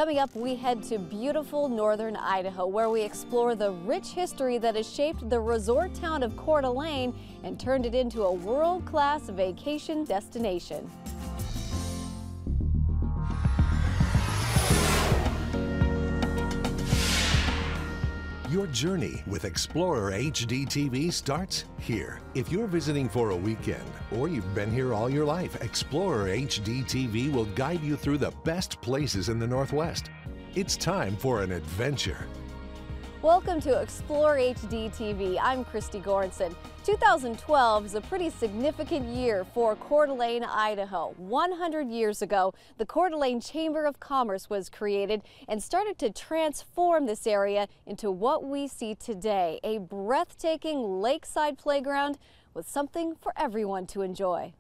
Coming up, we head to beautiful northern Idaho, where we explore the rich history that has shaped the resort town of Coeur d'Alene and turned it into a world-class vacation destination. Your journey with Explorer HD TV starts here. If you're visiting for a weekend or you've been here all your life, Explorer HD TV will guide you through the best places in the Northwest. It's time for an adventure. Welcome to Explore HD TV. I'm Christy Goranson. 2012 is a pretty significant year for Coeur d'Alene, Idaho. 100 years ago, the Coeur d'Alene Chamber of Commerce was created and started to transform this area into what we see today, a breathtaking lakeside playground with something for everyone to enjoy.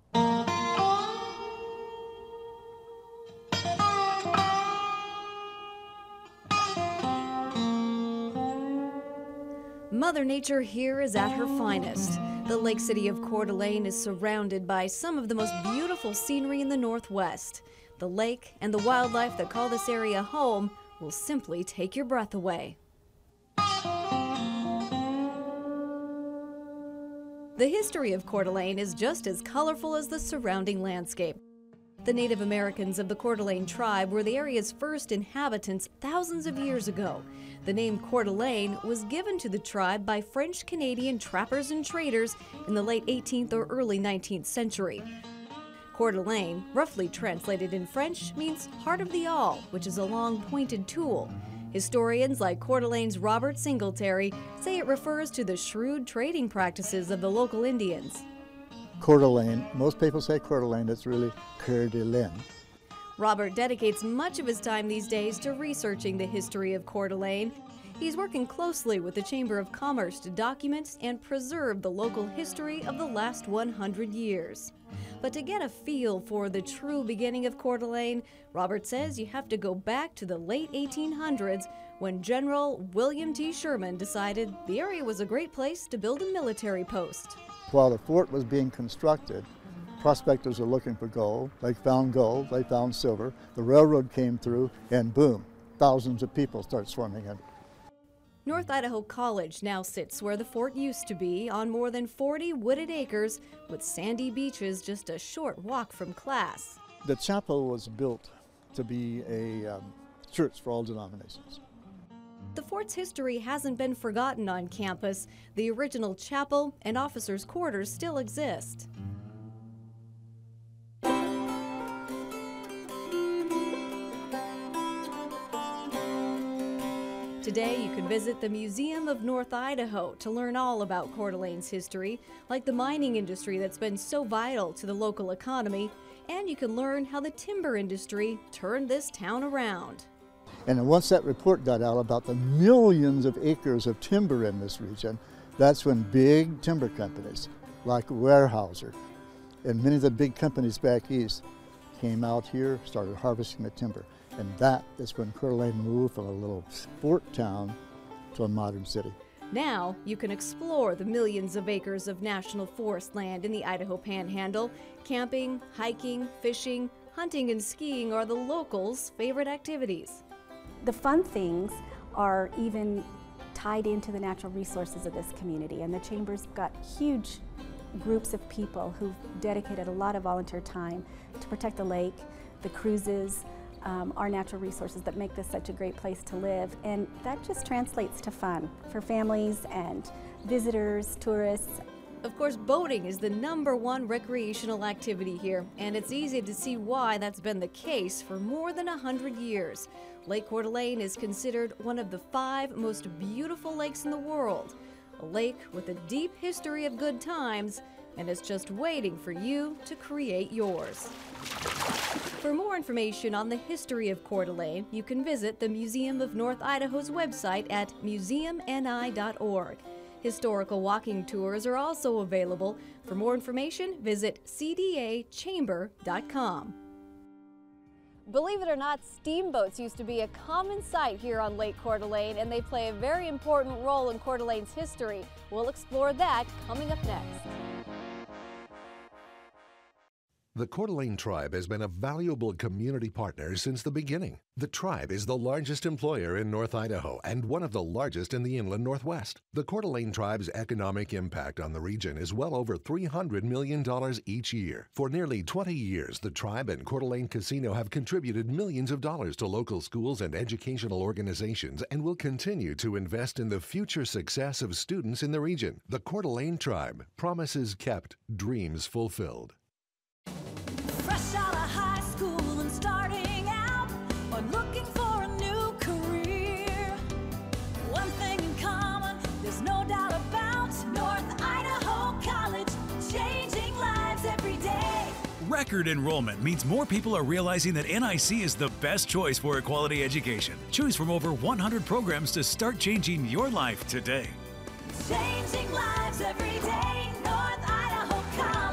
Mother Nature here is at her finest. The Lake City of Coeur d'Alene is surrounded by some of the most beautiful scenery in the Northwest. The lake and the wildlife that call this area home will simply take your breath away. The history of Coeur d'Alene is just as colorful as the surrounding landscape. The Native Americans of the Coeur d'Alene tribe were the area's first inhabitants thousands of years ago. The name Coeur d'Alene was given to the tribe by French-Canadian trappers and traders in the late 18th or early 19th century. Coeur d'Alene, roughly translated in French, means heart of the awl, which is a long pointed tool. Historians like Coeur d'Alene's Robert Singletary say it refers to the shrewd trading practices of the local Indians. Coeur d'Alene, most people say Coeur d'Alene, it's really Coeur d'Alene. Robert dedicates much of his time these days to researching the history of Coeur d'Alene. He's working closely with the Chamber of Commerce to document and preserve the local history of the last 100 years. But to get a feel for the true beginning of Coeur d'Alene, Robert says you have to go back to the late 1800s when General William T. Sherman decided the area was a great place to build a military post. While the fort was being constructed, prospectors were looking for gold. They found gold, they found silver. The railroad came through and boom, thousands of people start swarming in. North Idaho College now sits where the fort used to be, on more than 40 wooded acres with sandy beaches just a short walk from class. The chapel was built to be a church for all denominations. The fort's history hasn't been forgotten on campus. The original chapel and officers' quarters still exist. Today, you can visit the Museum of North Idaho to learn all about Coeur d'Alene's history, like the mining industry that's been so vital to the local economy, and you can learn how the timber industry turned this town around. And once that report got out about the millions of acres of timber in this region, that's when big timber companies like Weyerhaeuser and many of the big companies back east came out here, started harvesting the timber. And that is when Coeur d'Alene moved from a little sport town to a modern city. Now you can explore the millions of acres of national forest land in the Idaho Panhandle. Camping, hiking, fishing, hunting, and skiing are the locals' favorite activities. The fun things are even tied into the natural resources of this community, and the Chamber's got huge groups of people who've dedicated a lot of volunteer time to protect the lake, the cruises, our natural resources that make this such a great place to live, and that just translates to fun for families and visitors, tourists. Of course, boating is the #1 recreational activity here, and it's easy to see why that's been the case for more than 100 years. Lake Coeur d'Alene is considered one of the 5 most beautiful lakes in the world, a lake with a deep history of good times, and it's just waiting for you to create yours. For more information on the history of Coeur d'Alene, you can visit the Museum of North Idaho's website at museumni.org. Historical walking tours are also available. For more information, visit cdachamber.com. Believe it or not, steamboats used to be a common sight here on Lake Coeur d'Alene, and they play a very important role in Coeur d'Alene's history. We'll explore that coming up next. The Coeur d'Alene Tribe has been a valuable community partner since the beginning. The Tribe is the largest employer in North Idaho and one of the largest in the inland Northwest. The Coeur d'Alene Tribe's economic impact on the region is well over $300 million each year. For nearly 20 years, the Tribe and Coeur d'Alene Casino have contributed millions of dollars to local schools and educational organizations and will continue to invest in the future success of students in the region. The Coeur d'Alene Tribe, promises kept, dreams fulfilled. Fresh out of high school and starting out, or looking for a new career. One thing in common, there's no doubt about North Idaho College, changing lives every day. Record enrollment means more people are realizing that NIC is the best choice for a quality education. Choose from over 100 programs to start changing your life today. Changing lives every day, North Idaho College.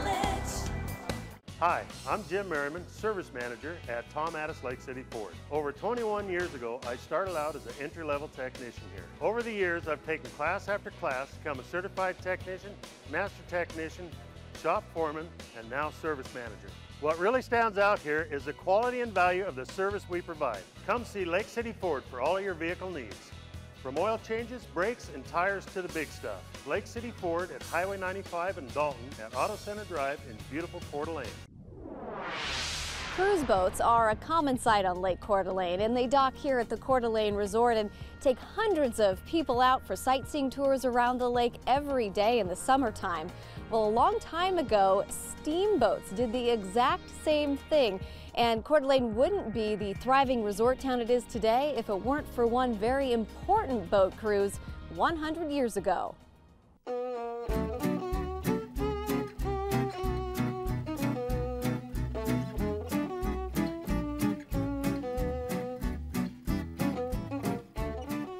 Hi, I'm Jim Merriman, Service Manager at Tom Addis Lake City Ford. Over 21 years ago, I started out as an entry-level technician here. Over the years, I've taken class after class, become a certified technician, master technician, shop foreman, and now service manager. What really stands out here is the quality and value of the service we provide. Come see Lake City Ford for all of your vehicle needs. From oil changes, brakes, and tires to the big stuff. Lake City Ford at Highway 95 in Dalton at Auto Center Drive in beautiful Coeur d'Alene. Cruise boats are a common sight on Lake Coeur d'Alene, and they dock here at the Coeur d'Alene Resort and take hundreds of people out for sightseeing tours around the lake every day in the summertime. Well, a long time ago, steamboats did the exact same thing, and Coeur d'Alene wouldn't be the thriving resort town it is today if it weren't for one very important boat cruise 100 years ago.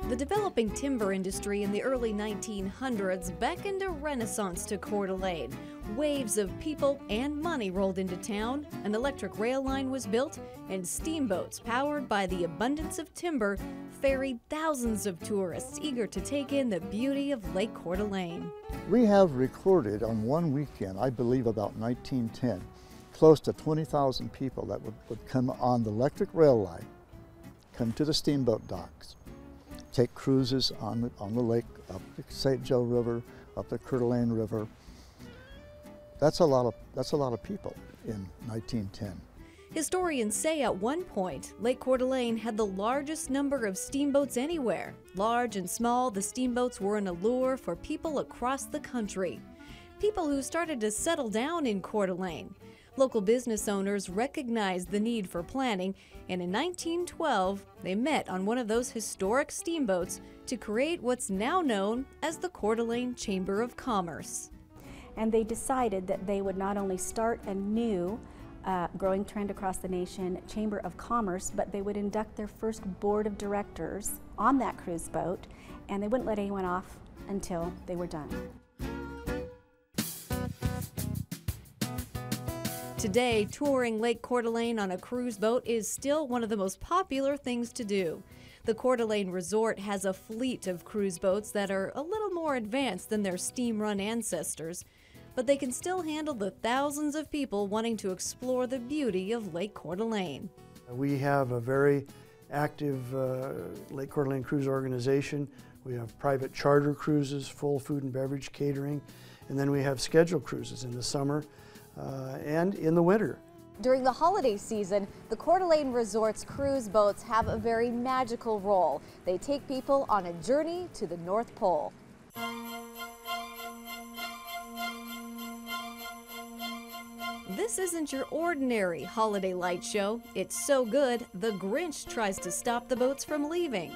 The developing timber industry in the early 1900s beckoned a renaissance to Coeur d'Alene. Waves of people and money rolled into town, an electric rail line was built, and steamboats powered by the abundance of timber ferried thousands of tourists eager to take in the beauty of Lake Coeur d'Alene. We have recorded on one weekend, I believe about 1910, close to 20,000 people that would come on the electric rail line, come to the steamboat docks, take cruises on the lake, up the St. Joe River, up the Coeur d'Alene River. That's a lot of people in 1910. Historians say at one point, Lake Coeur d'Alene had the largest number of steamboats anywhere. Large and small, the steamboats were an allure for people across the country. People who started to settle down in Coeur d'Alene. Local business owners recognized the need for planning, and in 1912, they met on one of those historic steamboats to create what's now known as the Coeur d'Alene Chamber of Commerce. And they decided that they would not only start a new growing trend across the nation, Chamber of Commerce, but they would induct their first board of directors on that cruise boat, and they wouldn't let anyone off until they were done. Today, touring Lake Coeur d'Alene on a cruise boat is still one of the most popular things to do. The Coeur d'Alene Resort has a fleet of cruise boats that are a little more advanced than their steam-run ancestors, but they can still handle the thousands of people wanting to explore the beauty of Lake Coeur d'Alene. We have a very active Lake Coeur d'Alene cruise organization. We have private charter cruises, full food and beverage catering, and then we have scheduled cruises in the summer and in the winter. During the holiday season, the Coeur d'Alene Resort's cruise boats have a very magical role. They take people on a journey to the North Pole. This isn't your ordinary holiday light show. It's so good, the Grinch tries to stop the boats from leaving.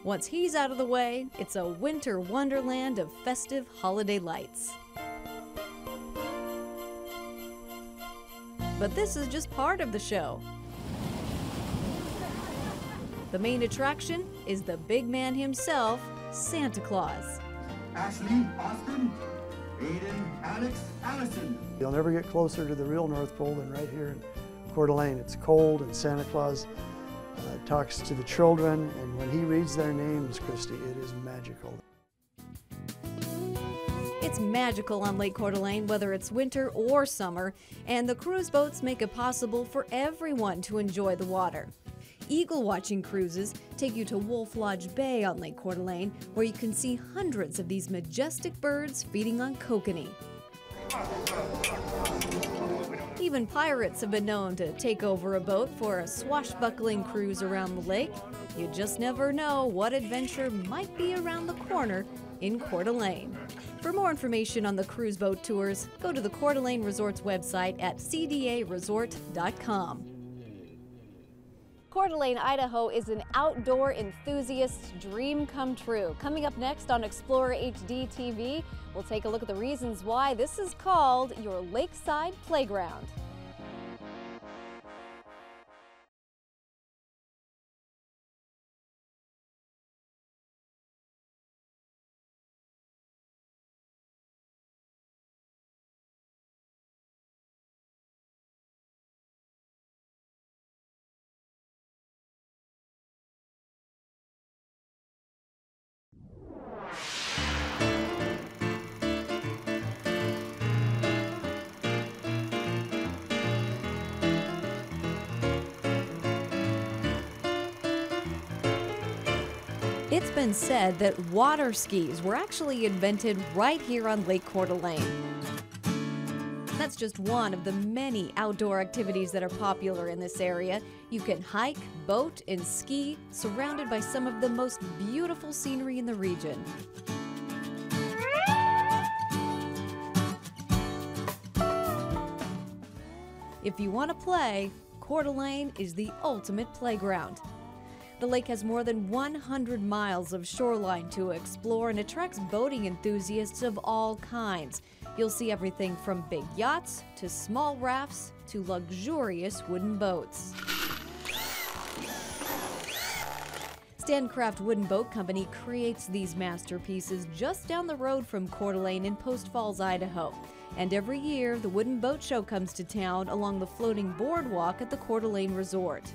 Once he's out of the way, it's a winter wonderland of festive holiday lights. But this is just part of the show. The main attraction is the big man himself, Santa Claus. Ashley, Austin, Aiden, Alex, Allison. You'll never get closer to the real North Pole than right here in Coeur d'Alene. It's cold, and Santa Claus talks to the children, and when he reads their names, Christy, it is magical. It's magical on Lake Coeur d'Alene, whether it's winter or summer, and the cruise boats make it possible for everyone to enjoy the water. Eagle watching cruises take you to Wolf Lodge Bay on Lake Coeur d'Alene, where you can see hundreds of these majestic birds feeding on kokanee. Even pirates have been known to take over a boat for a swashbuckling cruise around the lake. You just never know what adventure might be around the corner in Coeur d'Alene. For more information on the cruise boat tours, go to the Coeur d'Alene Resorts website at cdaresort.com. Coeur d'Alene, Idaho is an outdoor enthusiast's dream come true. Coming up next on Explorer HD TV, we'll take a look at the reasons why this is called your lakeside playground. It's been said that water skis were actually invented right here on Lake Coeur d'Alene. That's just one of the many outdoor activities that are popular in this area. You can hike, boat, and ski, surrounded by some of the most beautiful scenery in the region. If you want to play, Coeur d'Alene is the ultimate playground. The lake has more than 100 miles of shoreline to explore and attracts boating enthusiasts of all kinds. You'll see everything from big yachts to small rafts to luxurious wooden boats. Standcraft Wooden Boat Company creates these masterpieces just down the road from Coeur d'Alene in Post Falls, Idaho. And every year, the Wooden Boat Show comes to town along the floating boardwalk at the Coeur d'Alene Resort.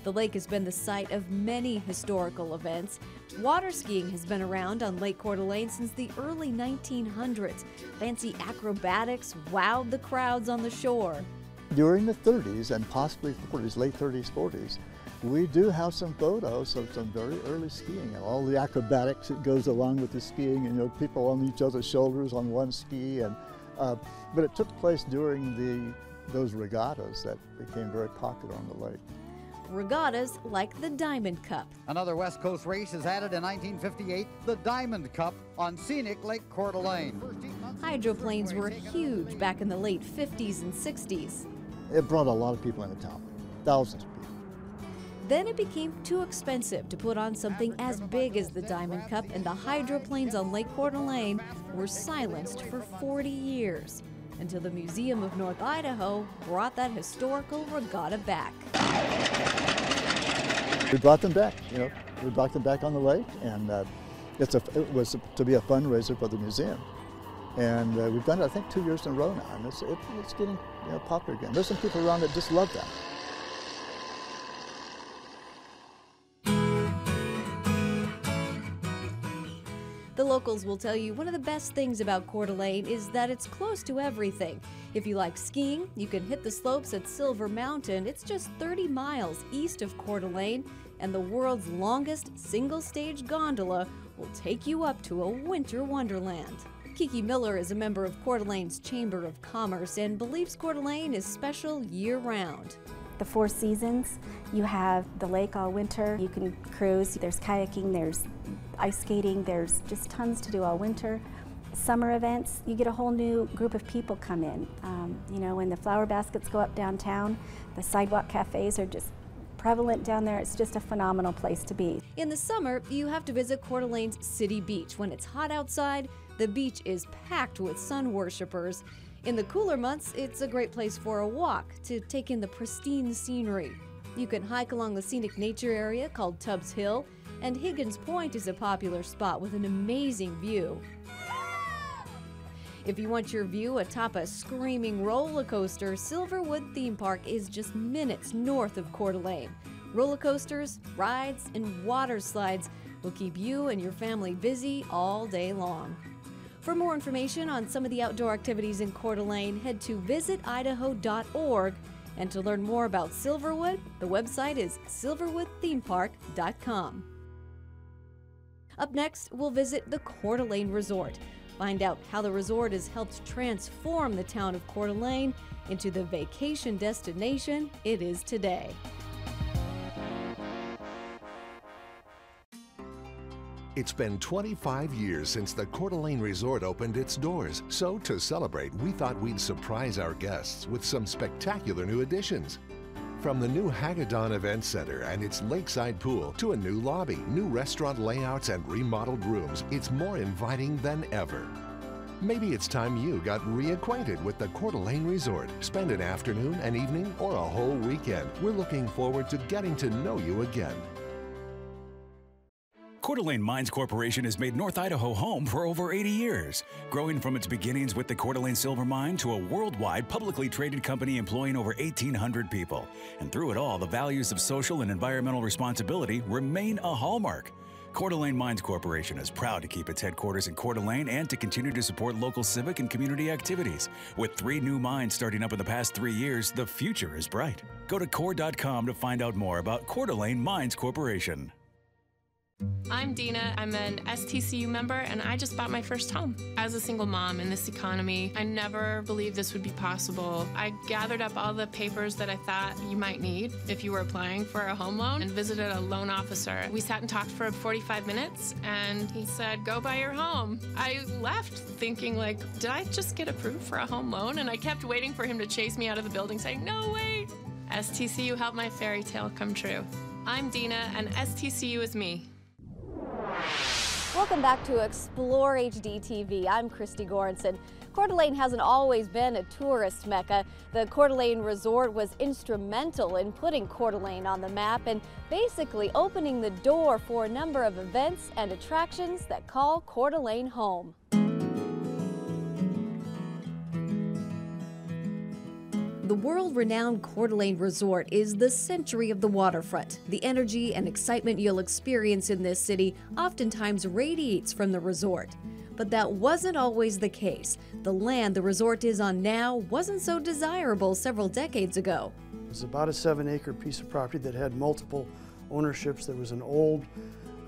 The lake has been the site of many historical events. Water skiing has been around on Lake Coeur d'Alene since the early 1900s. Fancy acrobatics wowed the crowds on the shore. During the 30s and possibly 40s, late 30s, 40s, we do have some photos of some very early skiing and all the acrobatics that goes along with the skiing, and people on each other's shoulders on one ski. And but it took place during those regattas that became very popular on the lake. Regattas like the Diamond Cup. Another West Coast race is added in 1958, the Diamond Cup on scenic Lake Coeur d'Alene. Hydroplanes were huge back in the late 50s and 60s. It brought a lot of people into town, thousands of people. Then it became too expensive to put on something as big as the Diamond Cup, and the hydroplanes on Lake Coeur d'Alene were silenced for 40 years, until the Museum of North Idaho brought that historical regatta back. We brought them back, we brought them back on the lake, and it was to be a fundraiser for the museum. And we've done it, I think, 2 years in a row now, and it's getting popular again. There's some people around that just love that. The locals will tell you one of the best things about Coeur d'Alene is that it's close to everything. If you like skiing, you can hit the slopes at Silver Mountain. It's just 30 miles east of Coeur d'Alene, and the world's longest single-stage gondola will take you up to a winter wonderland. Kiki Miller is a member of Coeur d'Alene's Chamber of Commerce and believes Coeur d'Alene is special year-round. The 4 seasons, you have the lake all winter, you can cruise, there's kayaking, there's ice skating, there's just tons to do all winter. Summer events, you get a whole new group of people come in. When the flower baskets go up downtown, the sidewalk cafes are just prevalent down there. It's just a phenomenal place to be. In the summer, you have to visit Coeur d'Alene's City Beach. When it's hot outside, the beach is packed with sun worshippers. In the cooler months, it's a great place for a walk to take in the pristine scenery. You can hike along the scenic nature area called Tubbs Hill, and Higgins Point is a popular spot with an amazing view. If you want your view atop a screaming roller coaster, Silverwood Theme Park is just minutes north of Coeur d'Alene. Roller coasters, rides, and water slides will keep you and your family busy all day long. For more information on some of the outdoor activities in Coeur d'Alene, head to visitidaho.org. And to learn more about Silverwood, the website is silverwoodthemepark.com. Up next, we'll visit the Coeur d'Alene Resort. Find out how the resort has helped transform the town of Coeur d'Alene into the vacation destination it is today. It's been 25 years since the Coeur d'Alene Resort opened its doors. So to celebrate, we thought we'd surprise our guests with some spectacular new additions. From the new Hagedon Event Center and its lakeside pool to a new lobby, new restaurant layouts and remodeled rooms, it's more inviting than ever. Maybe it's time you got reacquainted with the Coeur d'Alene Resort. Spend an afternoon, an evening, or a whole weekend. We're looking forward to getting to know you again. Coeur d'Alene Mines Corporation has made North Idaho home for over 80 years, growing from its beginnings with the Coeur d'Alene Silver Mine to a worldwide publicly traded company employing over 1,800 people. And through it all, the values of social and environmental responsibility remain a hallmark. Coeur d'Alene Mines Corporation is proud to keep its headquarters in Coeur d'Alene and to continue to support local civic and community activities. With 3 new mines starting up in the past 3 years, the future is bright. Go to Coeur.com to find out more about Coeur d'Alene Mines Corporation. I'm Dina. I'm an STCU member, and I just bought my first home. As a single mom in this economy, I never believed this would be possible. I gathered up all the papers that I thought you might need if you were applying for a home loan and visited a loan officer. We sat and talked for 45 minutes, and he said, go buy your home. I left thinking, like, did I just get approved for a home loan? And I kept waiting for him to chase me out of the building saying, no, wait. STCU helped my fairy tale come true. I'm Dina, and STCU is me. Welcome back to Explore HD TV. I'm Christy Goranson. Coeur d'Alene hasn't always been a tourist mecca. The Coeur d'Alene Resort was instrumental in putting Coeur d'Alene on the map and basically opening the door for a number of events and attractions that call Coeur d'Alene home. The world-renowned Coeur d'Alene Resort is the century of the waterfront. The energy and excitement you'll experience in this city oftentimes radiates from the resort. But that wasn't always the case. The land the resort is on now wasn't so desirable several decades ago. It was about a 7-acre piece of property that had multiple ownerships. There was an old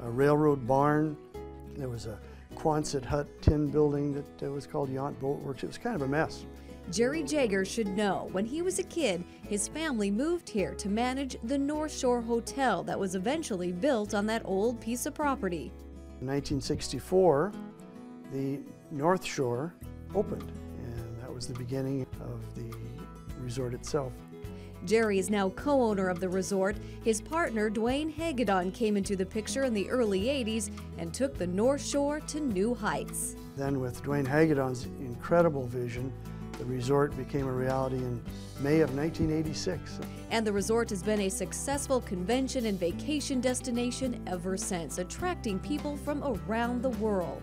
railroad barn. There was a Quonset hut tin building that was called Yount Boat Works. It was kind of a mess. Jerry Jager should know, when he was a kid, his family moved here to manage the North Shore Hotel that was eventually built on that old piece of property. In 1964, the North Shore opened, and that was the beginning of the resort itself. Jerry is now co-owner of the resort. His partner, Dwayne Hagedon, came into the picture in the early 80s and took the North Shore to new heights. Then with Dwayne Hagedon's incredible vision, the resort became a reality in May of 1986. And the resort has been a successful convention and vacation destination ever since, attracting people from around the world.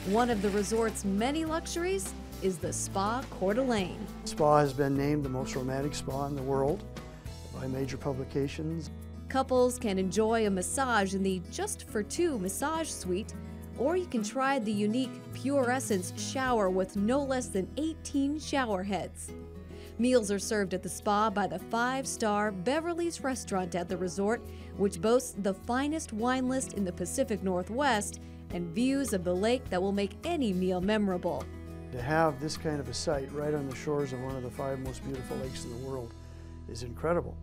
One of the resort's many luxuries is the Spa Coeur d'Alene. Spa has been named the most romantic spa in the world by major publications. Couples can enjoy a massage in the Just for Two massage suite, or you can try the unique Pure Essence shower with no less than 18 shower heads. Meals are served at the spa by the 5-star Beverly's Restaurant at the resort, which boasts the finest wine list in the Pacific Northwest and views of the lake that will make any meal memorable. To have this kind of a site right on the shores of one of the 5 most beautiful lakes in the world is incredible.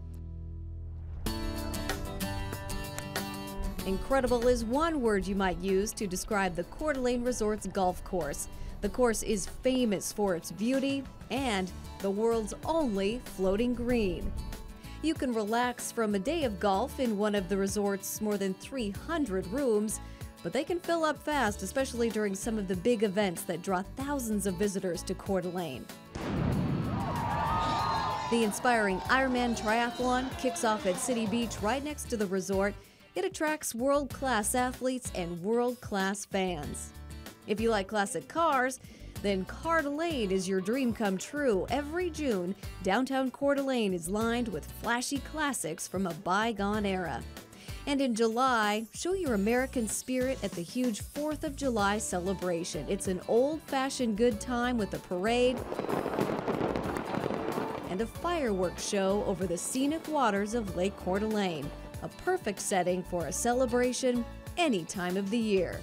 Incredible is one word you might use to describe the Coeur d'Alene Resort's golf course. The course is famous for its beauty and the world's only floating green. You can relax from a day of golf in one of the resort's more than 300 rooms, but they can fill up fast, especially during some of the big events that draw thousands of visitors to Coeur d'Alene. The inspiring Ironman Triathlon kicks off at City Beach right next to the resort. It attracts world-class athletes and world-class fans. If you like classic cars, then Coeur d'Alene is your dream come true. Every June, downtown Coeur d'Alene is lined with flashy classics from a bygone era. And in July, show your American spirit at the huge 4th of July celebration. It's an old-fashioned good time with a parade and a fireworks show over the scenic waters of Lake Coeur d'Alene. A perfect setting for a celebration any time of the year.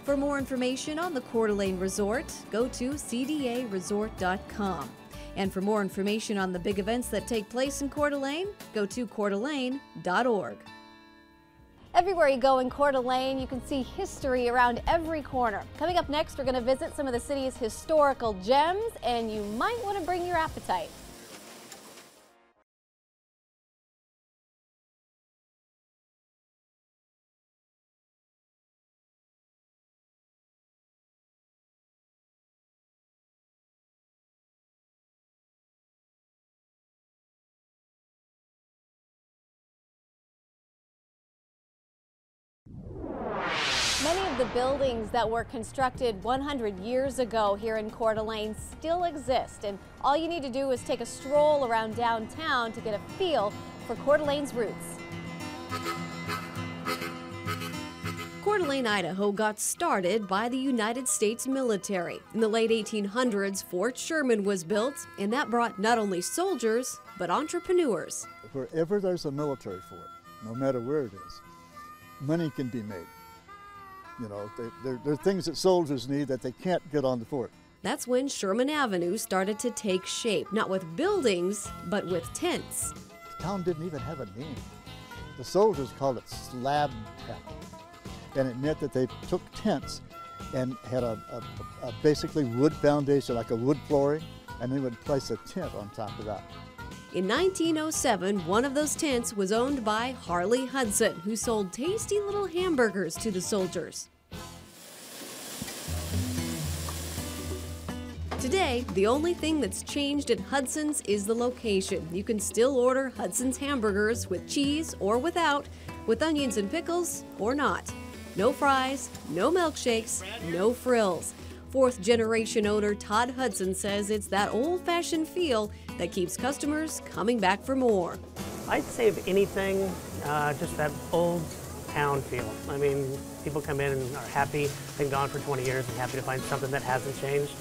For more information on the Coeur d'Alene Resort, go to cdaresort.com. And for more information on the big events that take place in Coeur d'Alene, go to coeurdalene.org. Everywhere you go in Coeur d'Alene, you can see history around every corner. Coming up next, we're going to visit some of the city's historical gems, and you might want to bring your appetite. Many of the buildings that were constructed 100 years ago here in Coeur d'Alene still exist, and all you need to do is take a stroll around downtown to get a feel for Coeur d'Alene's roots. Coeur d'Alene, Idaho got started by the United States military. In the late 1800s, Fort Sherman was built, and that brought not only soldiers, but entrepreneurs. Wherever there's a military fort, no matter where it is, money can be made. You know, there are things that soldiers need that they can't get on the fort. That's when Sherman Avenue started to take shape, not with buildings, but with tents. The town didn't even have a name. The soldiers called it Slab Town. And it meant that they took tents and had a basically wood foundation, like a wood flooring, and they would place a tent on top of that. In 1907, one of those tents was owned by Harley Hudson, who sold tasty little hamburgers to the soldiers. Today, the only thing that's changed at Hudson's is the location. You can still order Hudson's hamburgers with cheese or without, with onions and pickles or not. No fries, no milkshakes, no frills. Fourth-generation owner Todd Hudson says it's that old-fashioned feel that keeps customers coming back for more. I'd say if anything, just that old town feel. I mean, people come in and are happy, been gone for 20 years and happy to find something that hasn't changed.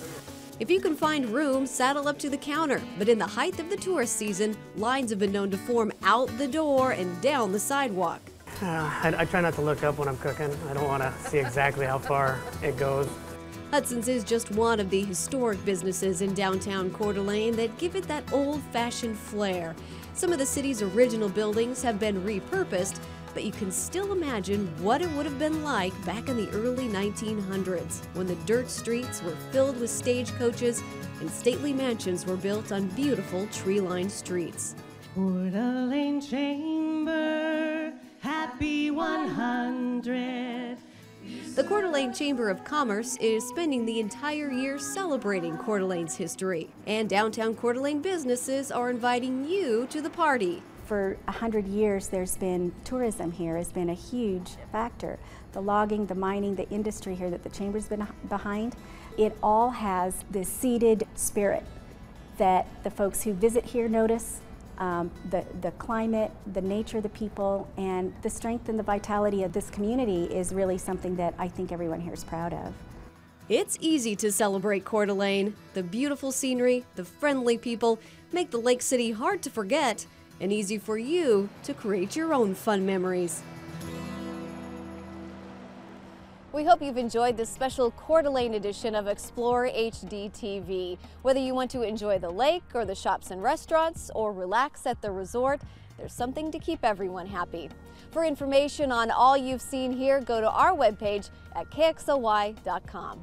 If you can find room, saddle up to the counter. But in the height of the tourist season, lines have been known to form out the door and down the sidewalk. I try not to look up when I'm cooking. I don't want to see exactly how far it goes. Hudson's is just one of the historic businesses in downtown Coeur d'Alene that give it that old-fashioned flair. Some of the city's original buildings have been repurposed, but you can still imagine what it would have been like back in the early 1900s, when the dirt streets were filled with stagecoaches and stately mansions were built on beautiful tree-lined streets. Coeur d'Alene Chamber, happy 100. The Coeur d'Alene Chamber of Commerce is spending the entire year celebrating Coeur d'Alene's history, and downtown Coeur d'Alene businesses are inviting you to the party. For 100 years, there's been tourism here has been a huge factor. The logging, the mining, the industry here that the Chamber's been behind, it all has this seated spirit that the folks who visit here notice. The climate, the nature of the people, and the strength and the vitality of this community is really something that I think everyone here is proud of. It's easy to celebrate Coeur d'Alene. The beautiful scenery, the friendly people make the Lake City hard to forget and easy for you to create your own fun memories. We hope you've enjoyed this special Coeur d'Alene edition of Explorer HD TV. Whether you want to enjoy the lake or the shops and restaurants or relax at the resort, there's something to keep everyone happy. For information on all you've seen here, go to our webpage at kxly.com.